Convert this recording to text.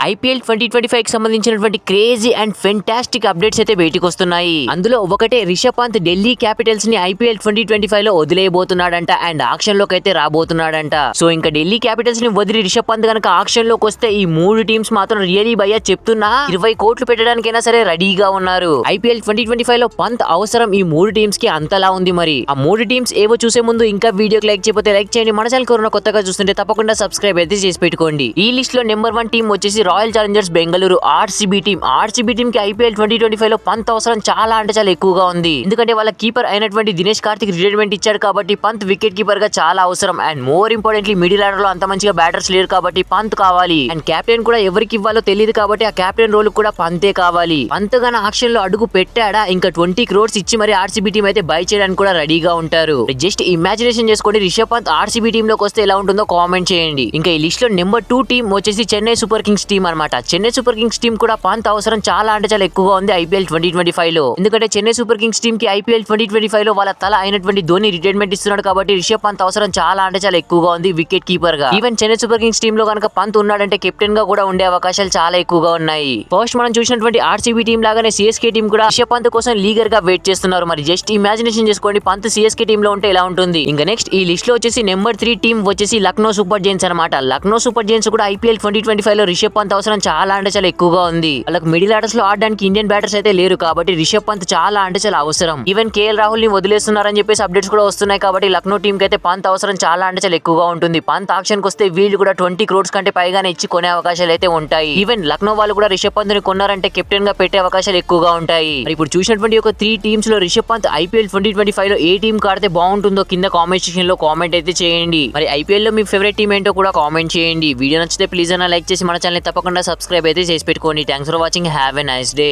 IPL 2025 కి సంబంధించినటువంటి crazy and fantastic updates అయితే బయటకు వస్తున్నాయి. అందులో ఒకటే రిషబ్ పంత్ ఢిల్లీ క్యాపిటల్స్ ని ఐపీఎల్ 2025 లో వదిలేయబోతున్నాడంట అండ్ ఆక్షన్ లోకి అయితే రాబోతున్నాడంట. సో ఇంకా ఢిల్లీ క్యాపిటల్స్ ని వదిలి రిషబ్ పంత్ గనక ఆక్షన్ లోకి వస్తే ఈ మూడు టీమ్స్ మాత్రం రియలీ భయ్యా చెప్తున్నా 20 కోట్లు పెట్టడానికైనా సరే రెడీగా ఉన్నారు. ఐపీఎల్ 2025 లో పంత్ అవసరం ఈ మూడు టీమ్స్ కి అంతలా ఉంది. మరి ఆ మూడు టీమ్స్ ఏవో చూసే ముందు ఇంకా వీడియోకి లైక్ చేయకపోతే లైక్ చేయండి. మన ఛానల్ కోరున కొత్తగా చూస్తుంటే తప్పకుండా సబ్స్క్రైబ్ అయితే చేసి పెట్టుకోండి. ఈ లిస్ట్ లో నెంబర్ 1 టీం వచ్చేసి royal Challengers Bengaluru RCB team. RCB team కి ఐపీఎల్ 2025 లో పంత్ అవసరం చాలా అంటే చాలా ఎక్కువగా ఉంది. ఎందుకంటే వాళ్ళ కీపర్ అయినటువంటి దినేష్ కార్తిక్ రిటైర్మెంట్ ఇచ్చాడు కాబట్టి పంత్ వికెట్ కీపర్ గా చాలా అవసరం. And more importantly middle order లో అంత మంచిగా బ్యాటర్స్ లేరు కాబట్టి పంత్ కావాలి. అండ్ కెప్టెన్ కూడా ఎవరికి ఇవ్వాలో తెలియదు కాబట్టి ఆ కెప్టెన్ రోల్ కూడా పంతే కావాలి. పంత్ గాన ఆక్షన్ లో అడుగు పెట్టాడా ఇంకా 20 crores ఇచ్చి మరి ఆర్సీబీ టీం అయితే బై చేయడానికి కూడా రెడీగా ఉంటారు. జస్ట్ ఇమాజినేషన్ చేసుకోండి రిషబ్ పంత్ ఆర్సీబీ టీం లోకి వస్తే ఎలా ఉంటుందో కామెంట్ చేయండి. ఇంకా ఈ లిస్ట్ లో నెంబర్ 2 టీం వచ్చేసి చెన్నై సూపర్ కింగ్స్ టీం అన్నమాట. చెన్నై సూపర్ కింగ్స్ టీం కూడా పంత్ అవసరం చాలా అంటే చాలా ఎక్కువగా ఉంది ఐపీఎల్ 2025 లో. ఎందుకంటే చెన్నై సూపర్ కింగ్స్ టీం కి ఐపీఎల్ 2025 లో వాళ్ళ తల అయినటువంటి ధోని రిటైర్మెంట్ ఇస్తున్నాడు కాబట్టి రిషబ్ పంత్ అవసరం చాలా అంటే చాలా ఎక్కువగా ఉంది వికెట్ కీపర్ గా. Even Chennai super Kings team లో కనుక పంత్ ఉన్నాడంటే కెప్టెన్ గా కూడా ఉండే అవకాశాలు చాలా ఎక్కువగా ఉన్నాయి. ఫస్ట్ మనం చూసినటువంటి ఆర్సీబీ టీం లాగానే సిఎస్కే టీం కూడా రిషబ్ పంత్ కోసం లీగర్ గా వెయిట్ చేస్తున్నారు. మరి జస్ట్ ఇమాజినేషన్ చేసుకోండి పంత్ సిఎస్కే టీం లో ఉంటే ఎలా ఉంటుంది. ఇంకా నెక్స్ట్ ఈ లిస్ట్ లో వచ్చేసి నెంబర్ 3 టీం వచ్చేసి లక్నో సూపర్ జైంట్స్ అనమాట. లక్నో సూపర్ జైంట్స్ కూడా ఐపీఎల్ 2025 లో రిషబ్ పంత్ అవసరం చాలా అంటే చాలా ఎక్కువగా ఉంది. వాళ్ళకి మిడిల్ ఆర్డర్స్ లో ఆడడానికి ఇండియన్ బ్యాటర్స్ అయితే లేరు కాబట్టి రిషబ్ పంత్ చాలా అంటే చాలా అవసరం. ఈవెన్ కేఎల్ రాహుల్ ని వదిలేస్తున్నారని చెప్పేసి అప్డేట్స్ కూడా వస్తున్నాయి కాబట్టి లక్నో టీం కి అయితే పంత్ అవసరం చాలా అంటే చాలా ఎక్కువగా ఉంటుంది. పంత్ ఆక్షన్ కి వస్తే వీళ్ళు కూడా 20 crores కంటే పైగానే ఇచ్చి కొనే అవకాశాలు అయితే ఉంటాయి. ఈవెన్ లక్నో వాళ్ళు కూడా రిషబ్ పంత్ ని కొన్నారంటే కెప్టెన్ గా పెట్టే అవకాశాలు ఎక్కువగా ఉంటాయి. మరి ఇప్పుడు చూసినటువంటి ఒక 3 టీమ్స్ లో రిషబ్ పంత్ ఐపీఎల్ 2025 లో ఏ టీం కాడితే బాగుంటుందో కింద కామెంట్ సెక్షన్ లో కామెంట్ అయితే చేయండి. మరి ఐపీఎల్ లో మీ ఫేవరెట్ టీం ఏంటో కూడా కామెంట్ చేయండి. వీడియో నచ్చితే ప్లీజ్ అన్న లైక్ చేసి మన ఛానల్ తప్పకుండా సబ్స్క్రైబ్ అయితే చేసి పెట్టుకోండి. Thanks for watching. Have a nice day.